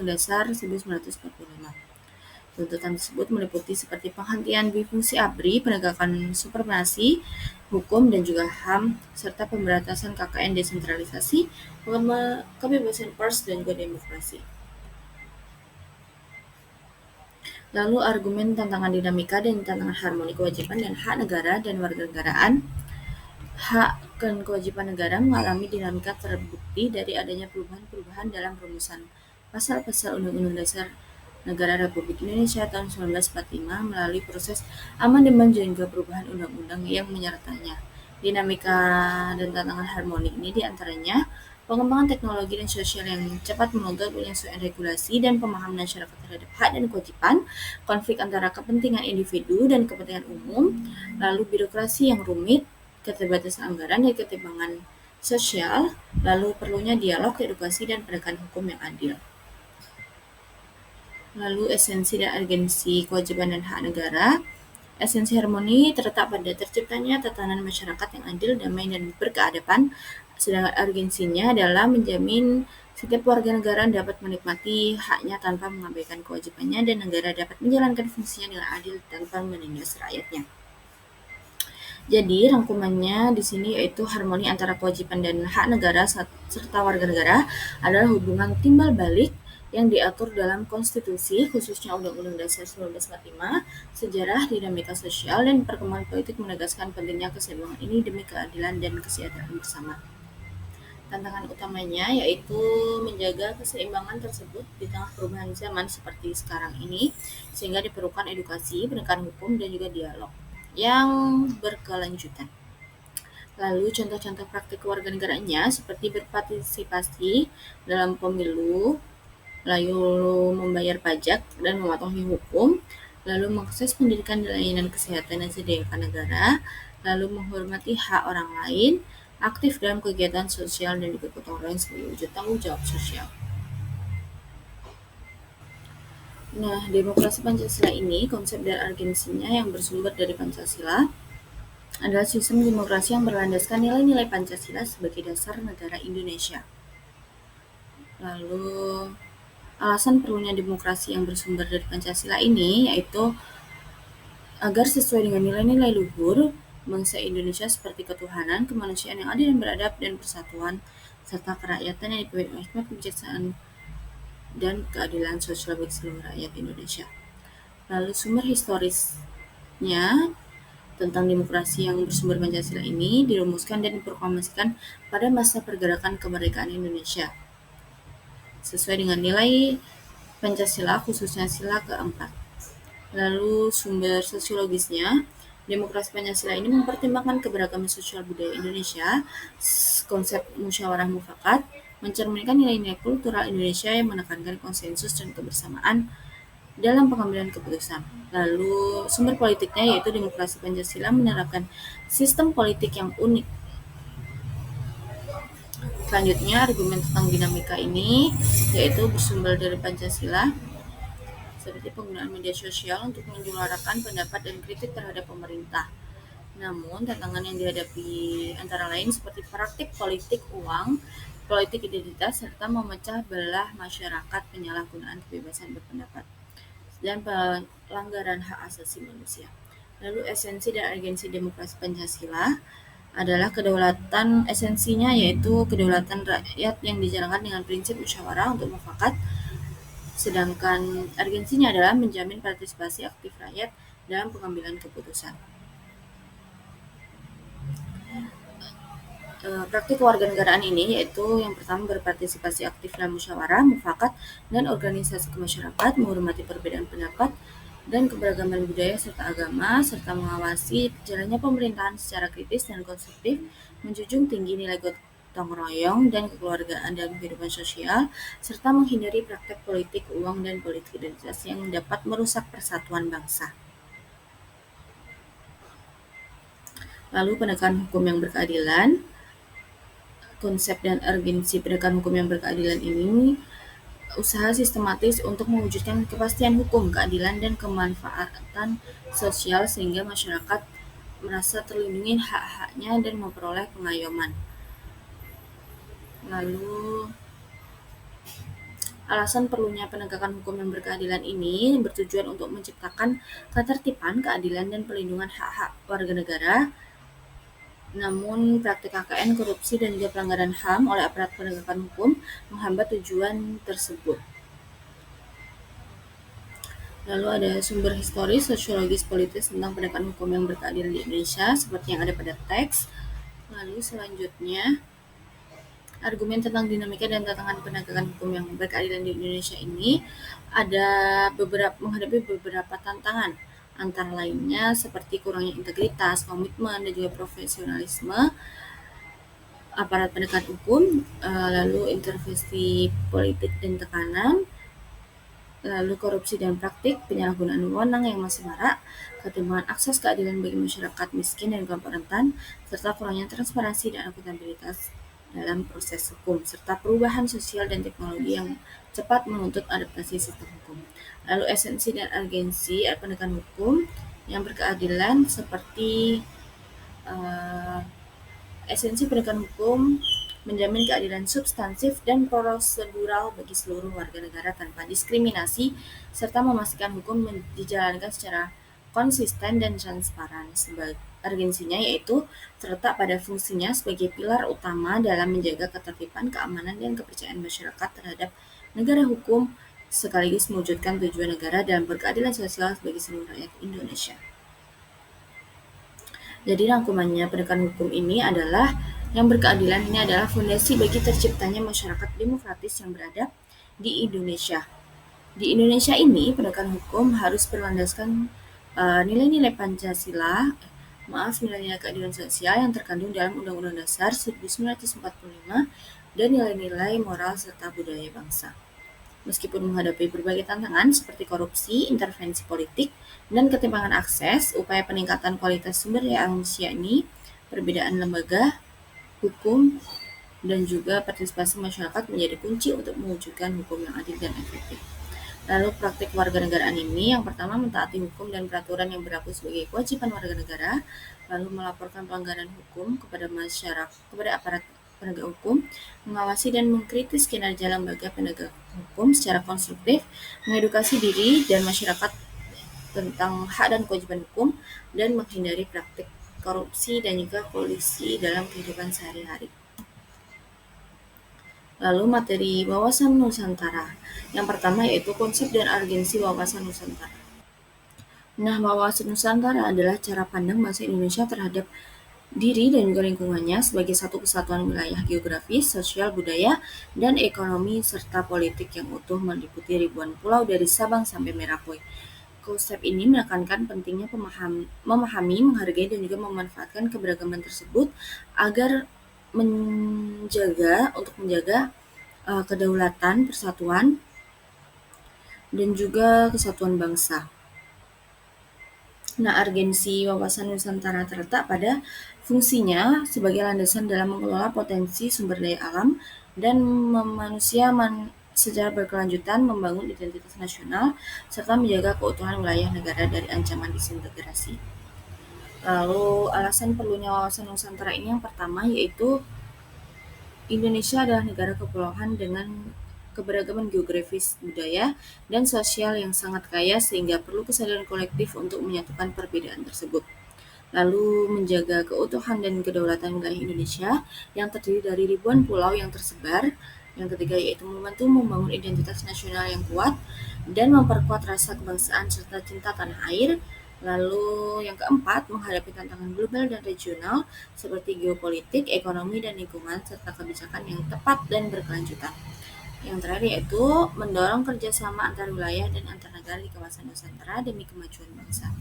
Dasar 1945. Tuntutan tersebut meliputi seperti penghentian difungsi ABRI, penegakan supremasi hukum dan juga HAM, serta pemberantasan KKN, desentralisasi, kebebasan pers, dan juga demokrasi. Lalu argumen tantangan dinamika dan tantangan harmoni kewajiban dan hak negara dan warga negaraan. Hak dan kewajiban negara mengalami dinamika terbukti dari adanya perubahan-perubahan dalam rumusan pasal-pasal Undang-Undang Dasar Negara Republik Indonesia tahun 1945 melalui proses amandemen dan juga perubahan undang-undang yang menyertainya. Dinamika dan tantangan harmoni ini diantaranya pengembangan teknologi dan sosial yang cepat menuntut penyesuaian regulasi dan pemahaman masyarakat terhadap hak dan kewajiban, konflik antara kepentingan individu dan kepentingan umum, lalu birokrasi yang rumit, keterbatasan anggaran dan ketimpangan sosial, lalu perlunya dialog, edukasi, dan penegakan hukum yang adil. Lalu esensi dan urgensi kewajiban dan hak negara. Esensi harmoni terletak pada terciptanya tatanan masyarakat yang adil, damai, dan berkeadaban, sedangkan urgensinya adalah menjamin setiap warga negara dapat menikmati haknya tanpa mengabaikan kewajibannya dan negara dapat menjalankan fungsinya dengan adil tanpa menindas rakyatnya. Jadi rangkumannya di sini yaitu harmoni antara kewajiban dan hak negara serta warga negara adalah hubungan timbal balik yang diatur dalam konstitusi, khususnya Undang-Undang Dasar 1945, sejarah, dinamika sosial, dan perkembangan politik menegaskan pentingnya keseimbangan ini demi keadilan dan kesejahteraan bersama. Tantangan utamanya yaitu menjaga keseimbangan tersebut di tengah perubahan zaman seperti sekarang ini, sehingga diperlukan edukasi, penegakan hukum, dan juga dialog yang berkelanjutan. Lalu contoh-contoh praktik kewarganegaraannya seperti berpartisipasi dalam pemilu, lalu membayar pajak dan mematuhi hukum, lalu mengakses pendidikan dan layanan kesehatan yang disediakan negara, lalu menghormati hak orang lain, aktif dalam kegiatan sosial dan juga gotong royong sebagai wujud tanggung jawab sosial. Nah, demokrasi Pancasila ini, konsep dan urgensinya yang bersumber dari Pancasila, adalah sistem demokrasi yang berlandaskan nilai-nilai Pancasila sebagai dasar negara Indonesia. Lalu, alasan perlunya demokrasi yang bersumber dari Pancasila ini yaitu agar sesuai dengan nilai-nilai luhur bangsa Indonesia seperti ketuhanan, kemanusiaan yang adil dan beradab, dan persatuan, serta kerakyatan yang dipimpin oleh hikmat, kebijaksanaan, dan keadilan sosial bagi seluruh rakyat Indonesia. Lalu sumber historisnya tentang demokrasi yang bersumber Pancasila ini dirumuskan dan diproklamasikan pada masa pergerakan kemerdekaan Indonesia sesuai dengan nilai Pancasila, khususnya sila keempat. Lalu sumber sosiologisnya, demokrasi Pancasila ini mempertimbangkan keberagaman sosial budaya Indonesia, konsep musyawarah mufakat, mencerminkan nilai-nilai kultural Indonesia yang menekankan konsensus dan kebersamaan dalam pengambilan keputusan. Lalu sumber politiknya yaitu demokrasi Pancasila menerapkan sistem politik yang unik. Selanjutnya argumen tentang dinamika ini yaitu bersumber dari Pancasila, seperti penggunaan media sosial untuk menyuarakan pendapat dan kritik terhadap pemerintah. Namun, tantangan yang dihadapi antara lain seperti praktik politik uang, politik identitas, serta memecah belah masyarakat, penyalahgunaan kebebasan berpendapat, dan pelanggaran hak asasi manusia. Lalu esensi dan agensi demokrasi Pancasila adalah kedaulatan, esensinya yaitu kedaulatan rakyat yang dijalankan dengan prinsip musyawarah untuk mufakat, sedangkan agensinya adalah menjamin partisipasi aktif rakyat dalam pengambilan keputusan. Praktik kewarganegaraan ini yaitu yang pertama berpartisipasi aktif dalam musyawarah, mufakat, dan organisasi kemasyarakat, menghormati perbedaan pendapat dan keberagaman budaya serta agama, serta mengawasi jalannya pemerintahan secara kritis dan konstruktif, menjunjung tinggi nilai gotong royong dan kekeluargaan dalam kehidupan sosial, serta menghindari praktek politik uang dan politik identitas yang dapat merusak persatuan bangsa. Lalu penegakan hukum yang berkeadilan. Konsep dan urgensi penegakan hukum yang berkeadilan ini usaha sistematis untuk mewujudkan kepastian hukum, keadilan, dan kemanfaatan sosial sehingga masyarakat merasa terlindungi hak-haknya dan memperoleh pengayoman. Lalu alasan perlunya penegakan hukum yang berkeadilan ini bertujuan untuk menciptakan ketertiban, keadilan, dan perlindungan hak-hak warga negara. Namun praktik KKN, korupsi, dan juga pelanggaran HAM oleh aparat penegakan hukum menghambat tujuan tersebut. Lalu ada sumber historis, sosiologis, politis tentang penegakan hukum yang berkeadilan di Indonesia seperti yang ada pada teks. Lalu selanjutnya, argumen tentang dinamika dan tantangan penegakan hukum yang berkeadilan di Indonesia ini ada menghadapi beberapa tantangan, antara lainnya seperti kurangnya integritas, komitmen, dan juga profesionalisme aparat penegak hukum, lalu intervensi politik dan tekanan, lalu korupsi dan praktik penyalahgunaan wewenang yang masih marak, ketimpangan akses keadilan bagi masyarakat miskin dan kelompok rentan, serta kurangnya transparansi dan akuntabilitas dalam proses hukum, serta perubahan sosial dan teknologi yang cepat menuntut adaptasi sistem hukum. Lalu esensi dan urgensi penegakan hukum yang berkeadilan seperti esensi penegakan hukum menjamin keadilan substansif dan prosedural bagi seluruh warga negara tanpa diskriminasi, serta memastikan hukum dijalankan secara konsisten dan transparan. Urgensinya yaitu terletak pada fungsinya sebagai pilar utama dalam menjaga ketertiban, keamanan, dan kepercayaan masyarakat terhadap negara hukum, sekaligus mewujudkan tujuan negara dalam berkeadilan sosial bagi seluruh rakyat Indonesia. Jadi rangkumannya penegakan hukum ini adalah yang berkeadilan ini adalah fondasi bagi terciptanya masyarakat demokratis yang beradab di Indonesia. Di Indonesia ini penegakan hukum harus berlandaskan nilai-nilai Pancasila, nilai-nilai keadilan sosial yang terkandung dalam Undang-Undang Dasar 1945 dan nilai-nilai moral serta budaya bangsa. Meskipun menghadapi berbagai tantangan seperti korupsi, intervensi politik, dan ketimpangan akses, upaya peningkatan kualitas sumber daya manusia ini, perbedaan lembaga, hukum, dan juga partisipasi masyarakat menjadi kunci untuk mewujudkan hukum yang adil dan efektif. Lalu praktik warganegaraan ini yang pertama mentaati hukum dan peraturan yang berlaku sebagai kewajiban warga negara, lalu melaporkan pelanggaran hukum kepada masyarakat, kepada aparat penegak hukum, mengawasi dan mengkritis kinerja lembaga penegak hukum secara konstruktif, mengedukasi diri dan masyarakat tentang hak dan kewajiban hukum, dan menghindari praktik korupsi dan juga kolusi dalam kehidupan sehari-hari. Lalu materi wawasan Nusantara. Yang pertama yaitu konsep dan urgensi wawasan Nusantara. Nah, wawasan Nusantara adalah cara pandang bangsa Indonesia terhadap diri dan juga lingkungannya sebagai satu kesatuan wilayah geografis, sosial, budaya, dan ekonomi serta politik yang utuh meliputi ribuan pulau dari Sabang sampai Merauke. Konsep ini menekankan pentingnya memahami, menghargai, dan juga memanfaatkan keberagaman tersebut agar menjaga kedaulatan, persatuan, dan juga kesatuan bangsa. Nah, urgensi wawasan Nusantara terletak pada fungsinya sebagai landasan dalam mengelola potensi sumber daya alam dan manusia secara berkelanjutan membangun identitas nasional serta menjaga keutuhan wilayah negara dari ancaman disintegrasi. Lalu alasan perlunya wawasan Nusantara ini yang pertama yaitu Indonesia adalah negara kepulauan dengan keberagaman geografis, budaya, dan sosial yang sangat kaya sehingga perlu kesadaran kolektif untuk menyatukan perbedaan tersebut. Lalu menjaga keutuhan dan kedaulatan wilayah Indonesia yang terdiri dari ribuan pulau yang tersebar. Yang ketiga yaitu membantu membangun identitas nasional yang kuat dan memperkuat rasa kebangsaan serta cinta tanah air. Lalu yang keempat, menghadapi tantangan global dan regional seperti geopolitik, ekonomi, dan lingkungan, serta kebijakan yang tepat dan berkelanjutan. Yang terakhir yaitu mendorong kerjasama antar wilayah dan antar negara di kawasan Nusantara demi kemajuan bangsa.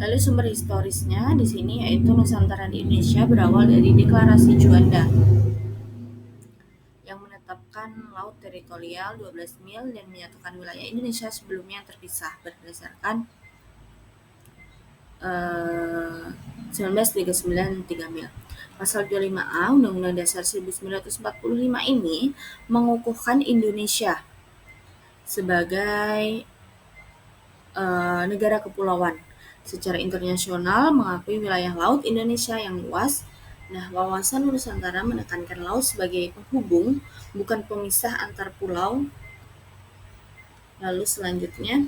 Lalu sumber historisnya di sini yaitu Nusantara di Indonesia berawal dari Deklarasi Juanda yang menetapkan laut teritorial 12 mil dan menyatukan wilayah Indonesia sebelumnya terpisah berdasarkan 1939 3 mil. Pasal 25A Undang-Undang Dasar 1945 ini mengukuhkan Indonesia sebagai negara kepulauan. Secara internasional mengakui wilayah laut Indonesia yang luas. Nah, wawasan Nusantara menekankan laut sebagai penghubung, bukan pemisah antar pulau. Lalu selanjutnya,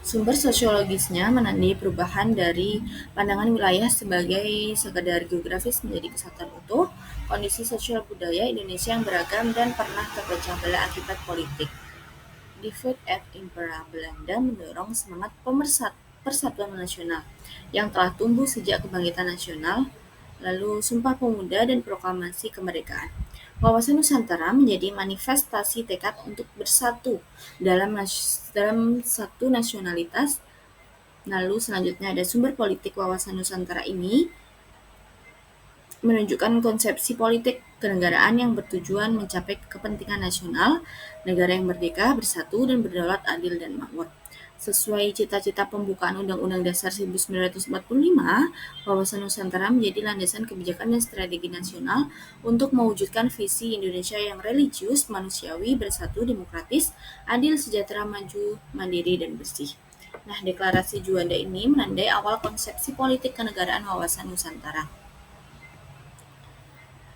sumber sosiologisnya menandai perubahan dari pandangan wilayah sebagai sekedar geografis menjadi kesatuan utuh, kondisi sosial budaya Indonesia yang beragam dan pernah terpecah belah akibat politik. Divide et Impera Belanda mendorong semangat persatuan nasional yang telah tumbuh sejak kebangkitan nasional, lalu Sumpah Pemuda dan Proklamasi Kemerdekaan. Wawasan Nusantara menjadi manifestasi tekad untuk bersatu dalam satu nasionalitas. Lalu selanjutnya ada sumber politik wawasan Nusantara ini menunjukkan konsepsi politik kenegaraan yang bertujuan mencapai kepentingan nasional, negara yang merdeka, bersatu, dan berdaulat adil dan makmur. Sesuai cita-cita pembukaan Undang-Undang Dasar 1945, wawasan Nusantara menjadi landasan kebijakan dan strategi nasional untuk mewujudkan visi Indonesia yang religius, manusiawi, bersatu, demokratis, adil, sejahtera, maju, mandiri, dan bersih. Nah, Deklarasi Juanda ini menandai awal konsepsi politik kenegaraan wawasan Nusantara.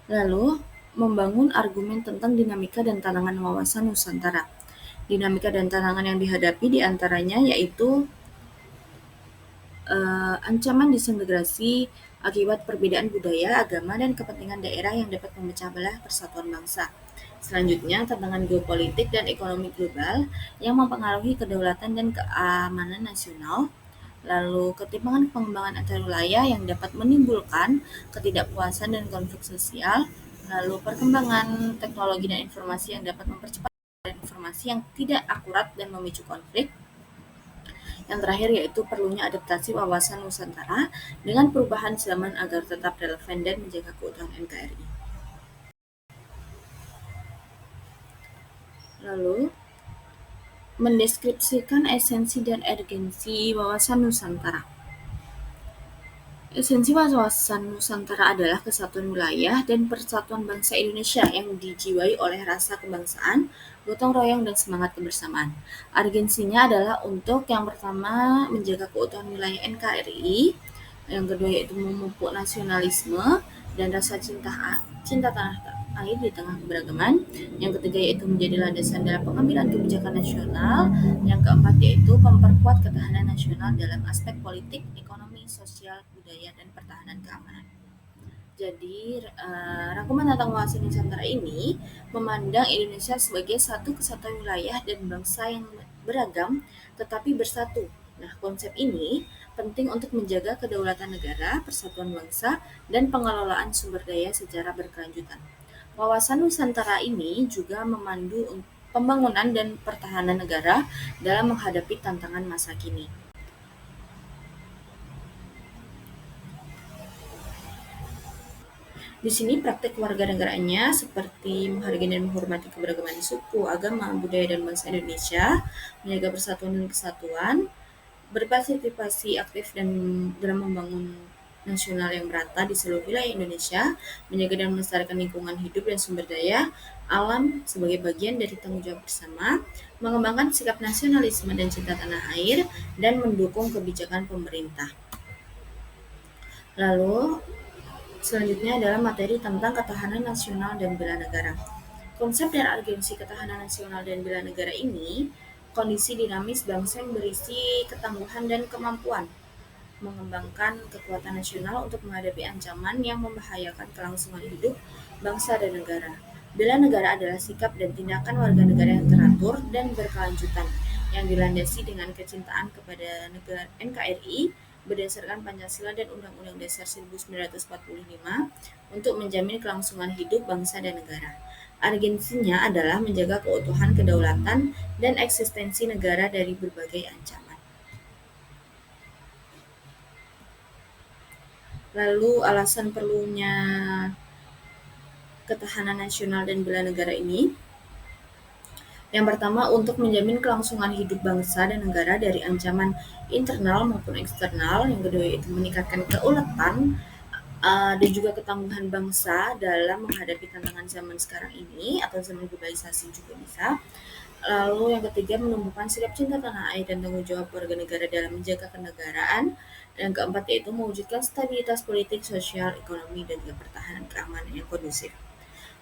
Lalu, membangun argumen tentang dinamika dan tantangan wawasan Nusantara. Dinamika dan tantangan yang dihadapi diantaranya yaitu ancaman disintegrasi akibat perbedaan budaya, agama, dan kepentingan daerah yang dapat memecah belah persatuan bangsa. Selanjutnya, tantangan geopolitik dan ekonomi global yang mempengaruhi kedaulatan dan keamanan nasional. Lalu, ketimpangan pengembangan antar wilayah yang dapat menimbulkan ketidakpuasan dan konflik sosial. Lalu, perkembangan teknologi dan informasi yang dapat mempercepat informasi yang tidak akurat dan memicu konflik. Yang terakhir yaitu perlunya adaptasi wawasan Nusantara dengan perubahan zaman agar tetap relevan dan menjaga keutuhan NKRI. Lalu, mendeskripsikan esensi dan urgensi wawasan Nusantara. Esensi wawasan Nusantara adalah kesatuan wilayah dan persatuan bangsa Indonesia yang dijiwai oleh rasa kebangsaan, gotong royong, dan semangat kebersamaan. Urgensinya adalah untuk yang pertama menjaga keutuhan wilayah NKRI, yang kedua yaitu memupuk nasionalisme dan rasa cinta tanah air di tengah keberagaman. Yang ketiga yaitu menjadi landasan dalam pengambilan kebijakan nasional. Yang keempat yaitu memperkuat ketahanan nasional dalam aspek politik, ekonomi, sosial, budaya, dan pertahanan keamanan. Jadi, rangkuman tentang wawasan Nusantara ini memandang Indonesia sebagai satu kesatuan wilayah dan bangsa yang beragam tetapi bersatu. Nah, konsep ini penting untuk menjaga kedaulatan negara, persatuan bangsa, dan pengelolaan sumber daya secara berkelanjutan. Wawasan Nusantara ini juga memandu pembangunan dan pertahanan negara dalam menghadapi tantangan masa kini. Di sini praktek kewarganegaraannya seperti menghargai dan menghormati keberagaman suku, agama, budaya, dan bangsa Indonesia, menjaga persatuan dan kesatuan, berpartisipasi aktif dan dalam membangun nasional yang merata di seluruh wilayah Indonesia, menjaga dan melestarikan lingkungan hidup dan sumber daya alam sebagai bagian dari tanggung jawab bersama, mengembangkan sikap nasionalisme dan cinta tanah air, dan mendukung kebijakan pemerintah. Lalu, selanjutnya adalah materi tentang ketahanan nasional dan bela negara. Konsep dan urgensi ketahanan nasional dan bela negara ini kondisi dinamis bangsa yang berisi ketangguhan dan kemampuan mengembangkan kekuatan nasional untuk menghadapi ancaman yang membahayakan kelangsungan hidup bangsa dan negara. Bela negara adalah sikap dan tindakan warga negara yang teratur dan berkelanjutan yang dilandasi dengan kecintaan kepada negara NKRI berdasarkan Pancasila dan Undang-Undang Dasar 1945 untuk menjamin kelangsungan hidup bangsa dan negara. Urgensinya adalah menjaga keutuhan kedaulatan dan eksistensi negara dari berbagai ancaman. Lalu alasan perlunya ketahanan nasional dan bela negara ini, yang pertama untuk menjamin kelangsungan hidup bangsa dan negara dari ancaman internal maupun eksternal. Yang kedua yaitu meningkatkan keulatan dan juga ketangguhan bangsa dalam menghadapi tantangan zaman sekarang ini atau zaman globalisasi juga bisa. Lalu yang ketiga menumbuhkan sikap cinta tanah air dan tanggung jawab warga negara dalam menjaga kenegaraan. Dan keempat yaitu mewujudkan stabilitas politik, sosial, ekonomi, dan juga pertahanan keamanan yang kondusif.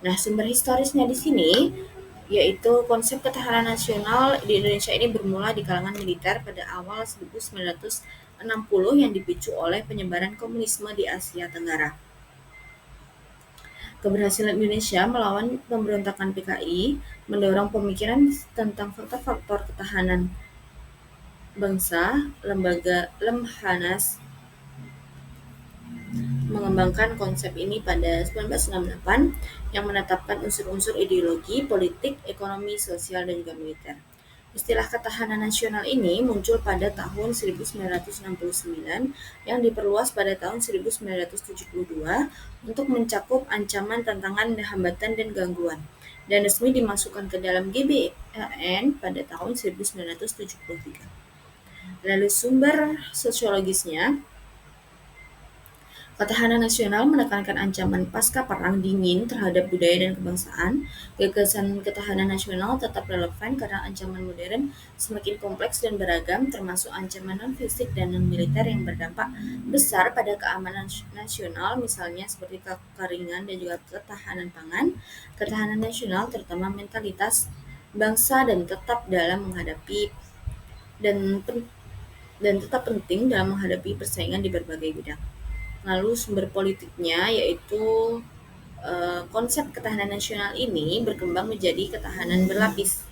Nah, sumber historisnya di sini yaitu konsep ketahanan nasional di Indonesia ini bermula di kalangan militer pada awal 1960 yang dipicu oleh penyebaran komunisme di Asia Tenggara. Keberhasilan Indonesia melawan pemberontakan PKI mendorong pemikiran tentang faktor-faktor ketahanan bangsa. Lemhanas mengembangkan konsep ini pada 1968 yang menetapkan unsur-unsur ideologi, politik, ekonomi, sosial, dan juga militer. Istilah ketahanan nasional ini muncul pada tahun 1969 yang diperluas pada tahun 1972 untuk mencakup ancaman, tantangan, hambatan, dan gangguan, dan resmi dimasukkan ke dalam GBHN pada tahun 1973. Lalu sumber sosiologisnya, ketahanan nasional menekankan ancaman pasca Perang Dingin terhadap budaya dan kebangsaan. Gagasan ketahanan nasional tetap relevan karena ancaman modern semakin kompleks dan beragam, termasuk ancaman non-fisik dan non-militer yang berdampak besar pada keamanan nasional, misalnya seperti kekeringan dan juga ketahanan pangan. Ketahanan nasional terutama mentalitas bangsa dan tetap dalam menghadapi dan dan tetap penting dalam menghadapi persaingan di berbagai bidang. Lalu sumber politiknya yaitu konsep ketahanan nasional ini berkembang menjadi ketahanan berlapis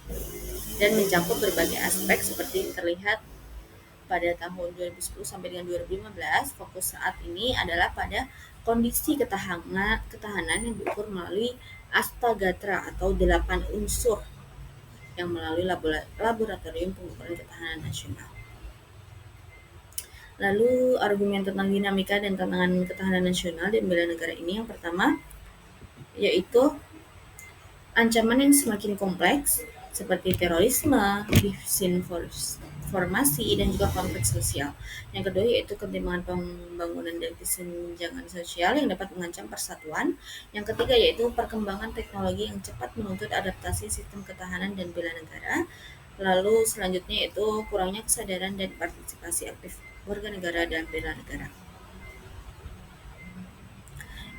dan mencakup berbagai aspek seperti terlihat pada tahun 2010 sampai dengan 2015. Fokus saat ini adalah pada kondisi ketahanan yang diukur melalui Astagatra atau 8 unsur yang melalui laboratorium pengukuran ketahanan nasional. Lalu argumen tentang dinamika dan tantangan ketahanan nasional dan bela negara ini, yang pertama yaitu ancaman yang semakin kompleks seperti terorisme, disinformasi, dan juga konflik sosial. Yang kedua yaitu ketimpangan pembangunan dan kesenjangan sosial yang dapat mengancam persatuan. Yang ketiga yaitu perkembangan teknologi yang cepat menuntut adaptasi sistem ketahanan dan bela negara. Lalu selanjutnya yaitu kurangnya kesadaran dan partisipasi aktif warga negara dan bela negara.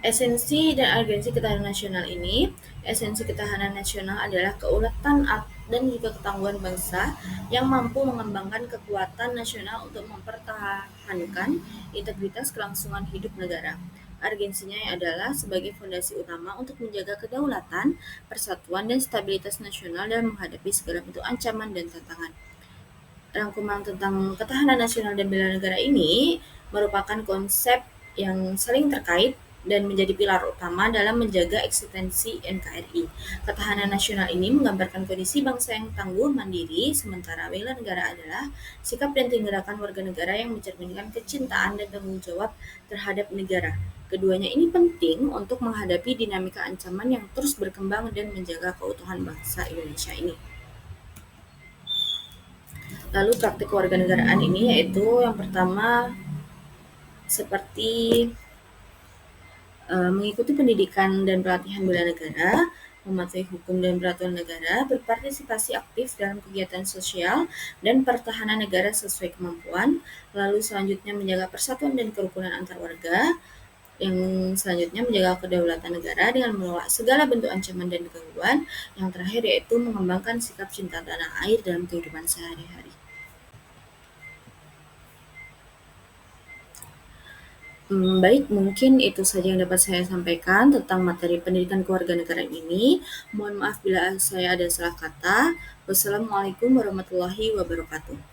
Esensi dan urgensi ketahanan nasional ini, esensi ketahanan nasional adalah keulatan dan juga ketangguhan bangsa yang mampu mengembangkan kekuatan nasional untuk mempertahankan integritas kelangsungan hidup negara. Urgensinya adalah sebagai fondasi utama untuk menjaga kedaulatan, persatuan, dan stabilitas nasional dalam menghadapi segala bentuk ancaman dan tantangan. Rangkuman tentang ketahanan nasional dan bela negara ini merupakan konsep yang saling terkait dan menjadi pilar utama dalam menjaga eksistensi NKRI. Ketahanan nasional ini menggambarkan kondisi bangsa yang tangguh mandiri, sementara bela negara adalah sikap dan tindakan warga negara yang mencerminkan kecintaan dan tanggung jawab terhadap negara. Keduanya ini penting untuk menghadapi dinamika ancaman yang terus berkembang dan menjaga keutuhan bangsa Indonesia ini. Lalu praktik kewarganegaraan ini yaitu yang pertama seperti mengikuti pendidikan dan pelatihan bela negara, mematuhi hukum dan peraturan negara, berpartisipasi aktif dalam kegiatan sosial dan pertahanan negara sesuai kemampuan, lalu selanjutnya menjaga persatuan dan kerukunan antar warga, yang selanjutnya menjaga kedaulatan negara dengan menolak segala bentuk ancaman dan gangguan, yang terakhir yaitu mengembangkan sikap cinta tanah air dalam kehidupan sehari-hari. Baik, mungkin itu saja yang dapat saya sampaikan tentang materi pendidikan kewarganegaraan ini. Mohon maaf bila saya ada salah kata. Wassalamualaikum warahmatullahi wabarakatuh.